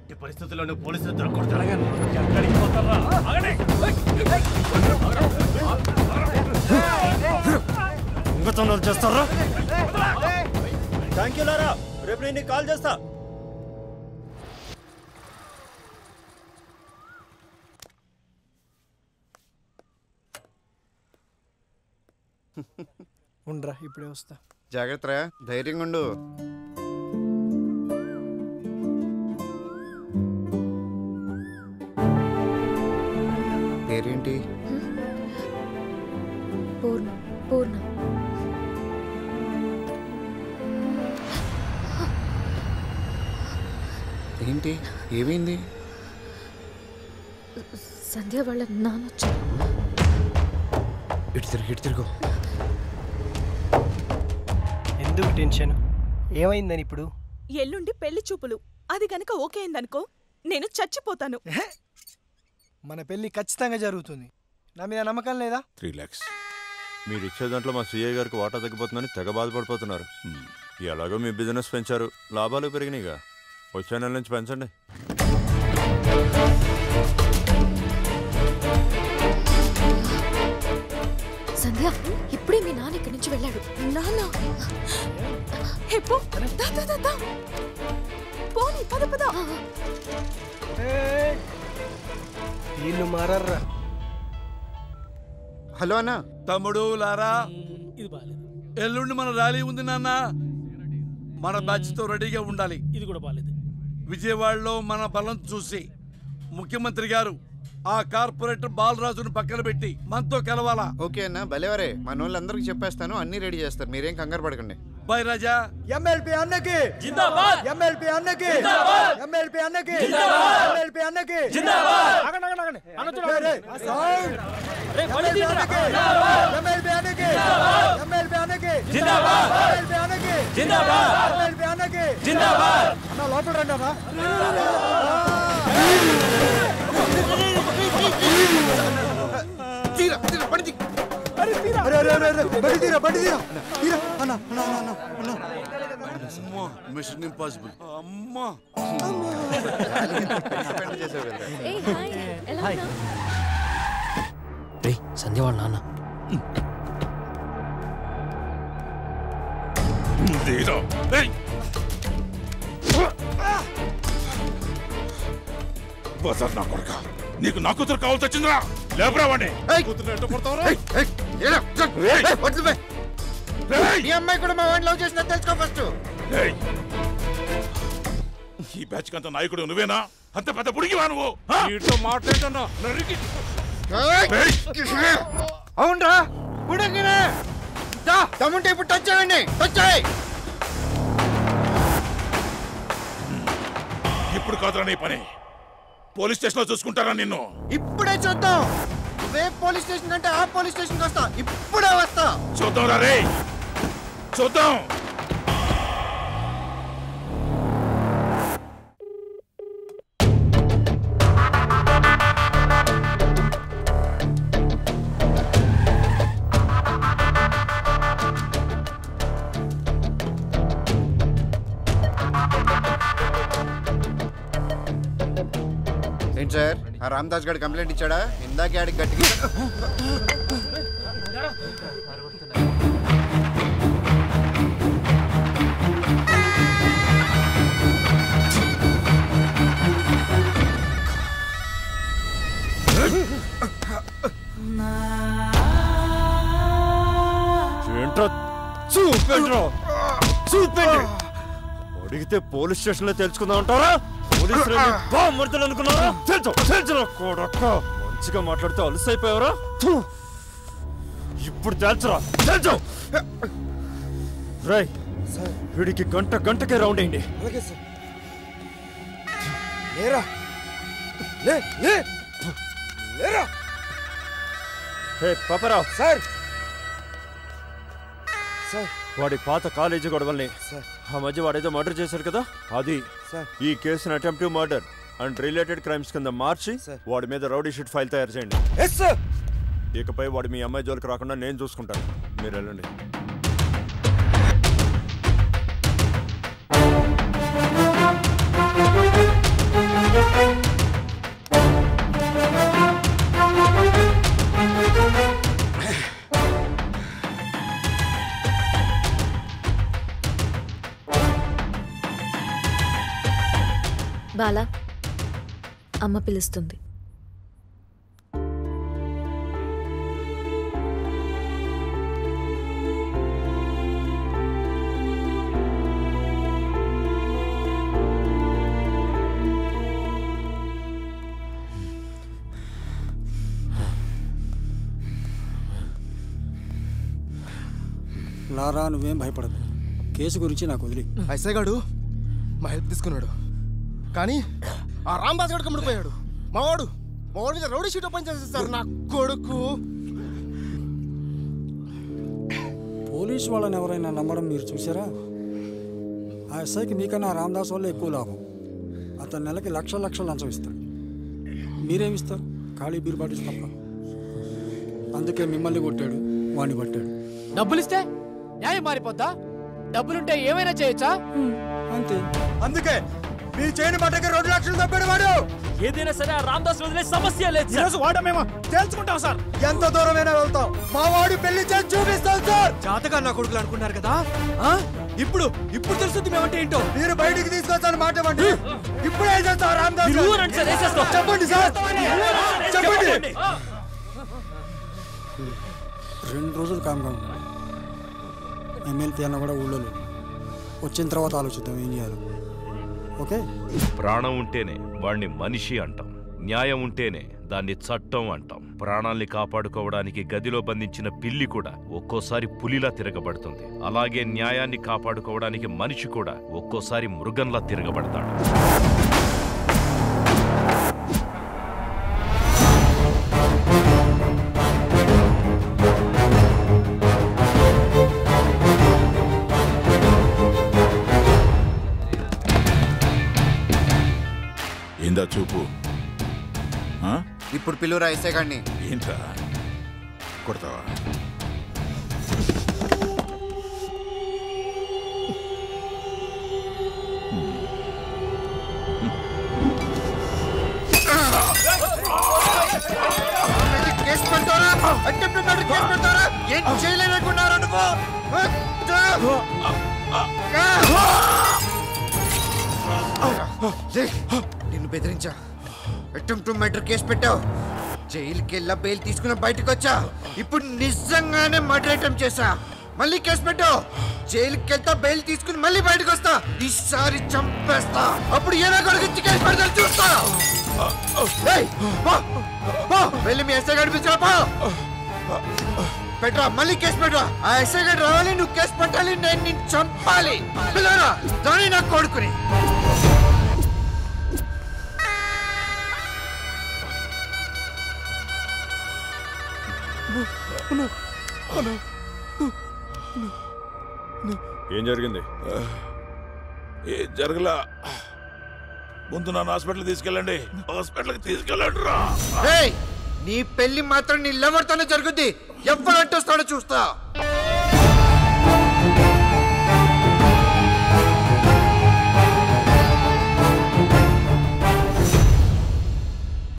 ఎట్టి పరిస్థితుల్లోనూ పోలీసులు దొరకకూడదు. ఎక్కడికి పోతారా? దొంగతనాలు చేస్తారా? థ్యాంక్ యూ లారా, రేపు నేను కాల్ చేస్తా. ఉండరా, ఇప్పుడే వస్తా. జాగ్రత్త, ధైర్యంగా ఉండు. పేరేంటి? పూర్ణ. పూర్ణ. ఏంటి, ఏమైంది? సంధ్య వాళ్ళ నాన్న వచ్చారు. ఇటు తిరుగు. ఎందుకు టెన్షన్? ఏమైందని ఇప్పుడు? ఎల్లుండి పెళ్లి చూపులు. అది గనక ఓకే అయిందనుకో, నేను చచ్చిపోతాను. మన పెళ్లి ఖచ్చితంగా జరుగుతుంది. నా మీద నమ్మకం లేదా? 3 lakhs మీరు ఇచ్చే దాంట్లో మా సీఏ గారికి వాటా తగ్గిపోతుందని తెగ బాధపడిపోతున్నారు. ఎలాగో మీ బిజినెస్ పెంచారు, లాభాలు పెరిగినాయిగా. వచ్చే నెల నుంచి పెంచండి. సంధ్య, ఇప్పుడే మీ నాన్న ఇక్కడి నుంచి వెళ్ళాడు. నాన్న పోనీ, పద పద. వీళ్ళు మారర్రా. హలో అన్న. తమ్ముడు లారా, ఎల్లుండి మన ర్యాలీ ఉంది నాన్న. మన బ్యాచ్ తో రెడీగా ఉండాలి. ఇది కూడా బాలేదు. విజయవాడలో మన బలం చూసి ముఖ్యమంత్రి గారు ఆ కార్పొరేటర్ బాలరాజును పక్కన పెట్టి మనతో కలవాలా? ఓకే అన్న, భలేవరే. మన వాళ్ళందరికీ చెప్పేస్తాను, అన్ని రెడీ చేస్తారు, మీరేం కంగారు పడకండి. బాయ్ రాజా. ఎమ్మెల్పీ అన్నకి జిందాబాద్. ఎమ్మెల్పీ అన్నకి జిందాబాద్. ఎమ్మెల్పీ అన్నకి జిందాబాద్. ఎమ్మెల్పీ అన్నకి జిందాబాద్. ఆగండి ఎమ్మెల్పీ అన్నకి ఎమ్మెల్పీ అన్నకి ఎమ్మెల్పీ అన్నకి జిందాబాద్. ఎమ్మెల్పీ అన్నకి జిందాబాద్. ఎమ్మెల్పీ అన్నకి జిందాబాద్. అన్న లోపల రండి అన్న. Mission impossible. అమ్మా ఏయ్, హాయ్. ఎలా ఉన్నావ్? సంధ్య వాళ్ళ నాన్న. నీకు నా కూతురు కావాల్సి వచ్చిందిరా? లేపరా వాడిని. ఈ అమ్మాయి కూడా మా వాడిని లవ్ చేసినా తెలుసుకో ఫస్ట్. ఈ బ్యాచ్ కంత నాయకుడు నువ్వేనా? అంత పెద్ద పుడిగివా నువ్వు? మాట్లాడుతున్నా. అవునరా, పుడగినే తమ్ముంటే ఇప్పుడు టచ్ చేయండి. టచ్ చేయి. ఇప్పుడు కాదురా నీ పని. పోలీస్ స్టేషన్ లో చూసుకుంటారా నిన్ను? ఇప్పుడే చూద్దాం. నువ్వే పోలీస్ స్టేషన్ అంటే ఆ పోలీస్ స్టేషన్కి వస్తా. ఇప్పుడే వస్తా. చూద్దాం రే, చూద్దాం. ఏంటి సార్, ఆ రామదాస్ గారి కంప్లైంట్ ఇచ్చాడా? ఇందాకే ఆడికి గట్టిగా అడిగితే పోలీస్ స్టేషన్ లో తెలుసుకుందాం అంటారా? పోలీసులు అనుకున్నారా? మంచిగా మాట్లాడితే అలసైపోయావరా? ఇప్పుడు తేల్చరా, తేల్చు. రై, వీడికి గంటకే రౌండ్ అయింది. పాపరావు సార్, వాడి పాత కాలేజీ గొడవల్ని ఆ మధ్య వాడేదో మర్డర్ చేశారు కదా, అది ఈ కేసును attempt to murder and related crimes కింద మార్చి వాడి మీద రౌడీ షీట్ ఫైల్ తయారు చేయండి. ఇకపై వాడు మీ అమ్మాయి జోలికి రాకుండా నేను చూసుకుంటాను. మీరు వెళ్ళండి. బాలా, అమ్మ పిలుస్తుంది. లారా, నువ్వేం భయపడదు. కేసు గురించి నాకు వదిలి. ఐసే గాడు మా హెల్ప్ తీసుకున్నాడు, కానీ ఆ రాంబాస్ గడు కమ్ముడిపోయాడు. మావాడు మీద రౌడీ షీట్ ఓపెన్ చేసేస్తారు నా కొడుకు. పోలీసు వాళ్ళని ఎవరైనా నమ్మడం మీరు చూసారా? ఆ ఎస్ఐకి మీకన్నా రామదాస్ వల్ల ఎక్కువ లాభం. అతను నెలకి లక్షలు లంచం ఇస్తాడు. మీరేమిస్తారు? ఖాళీ బీర్ బాటిల్స్ తప్ప. అందుకే మిమ్మల్ని కొట్టాడు, వాడిని పట్టాడు. డబ్బులిస్తే న్యాయం మారిపోద్దా? డబ్బులుంటే ఏమైనా చేయొచ్చా? అంతే. అందుకే మీ చేయని మాటకి 2 లక్షలు తప్పాడు వాడు. ఏదైనా సరే ఆ రామదాస్ వదిలే సమస్య లేదు. ఈరోజు వాడు మేము తెలుసుకుంటాం సార్. ఎంత దూరమైనా వెళ్తాం. మా వాడు పెళ్లి చేసి చూపిస్తాం సార్. జాతగా నా కొడుకులు అనుకున్నారు కదా, ఇప్పుడు తెలుస్తుంది మేమంటే ఏంటో. మీరు బయటికి తీసుకొచ్చాను మాట ఇవ్వండి. ఇప్పుడే చేస్తాం రామదాస్. చెప్పండి సార్, చెప్పండి. 2 రోజులు కామ్గా ఉన్నాడు. ఎమ్మెల్యే అన్న కూడా ఊళ్ళో లేదు. వచ్చిన తర్వాత ఆలోచిద్దాం ఏం చేయాలి. ఓకే? ప్రాణం ఉంటేనే వాణ్ణి మనిషి అంటాం, న్యాయం ఉంటేనే దాన్ని చట్టం అంటాం. ప్రాణాల్ని కాపాడుకోవడానికి గదిలో బంధించిన పిల్లి కూడా ఒక్కోసారి పులిలా తిరగబడుతుంది. అలాగే న్యాయాన్ని కాపాడుకోవడానికి మనిషి కూడా ఒక్కోసారి మృగంలా తిరగబడతాడు. ఏందా చూపు? ఇప్పుడు పిలువురా ఐసే గాడిని. ఏంట్రా కొడతావా? కేసు పెడతారా? కేసు పెడతారా? ఏం చేయలేనుకున్నారా నువ్వు? నిన్ను బెదిరించా, అటెంప్ట్ టు మర్డర్ కేసు పెట్టావు. జైలుకి వెళ్ళా బెయిల్ తీసుకుని బయటకు వచ్చా. ఇప్పుడు నిజంగానే మర్డర్ అటెంప్ట్ చేశా. మళ్ళీ కేసు పెట్టావు. జైలుకి వెళ్తా, బెయిల్ తీసుకుని మళ్ళీ బయటకు వస్తా. ఈసారి చంపేస్తా. అప్పుడు ఏదో కొడుకు కేసు పెడతాను చూస్తా. వెళ్ళి మీ ఎస్ఐ గారి పిలిచిరా. పెట్టరా, మళ్ళీ కేసు పెట్టరా. ఆ ఎస్ఐ గారు రావాలి, నువ్వు కేసు పెట్టాలి, నేను నిన్ను చంపాలి. పిల్లరా దాని నా కొడుకుని. ఏం జరిగింది? ఏం జరగలా. ముందు నన్ను హాస్పిటల్ తీసుకెళ్ళండి. హాస్పిటల్కి తీసుకెళ్ళండి రా. నీ పెళ్లి మాత్రం నీ లవర్తోనే జరుగుద్ది. ఎవరు అంటొస్తాడో చూస్తా.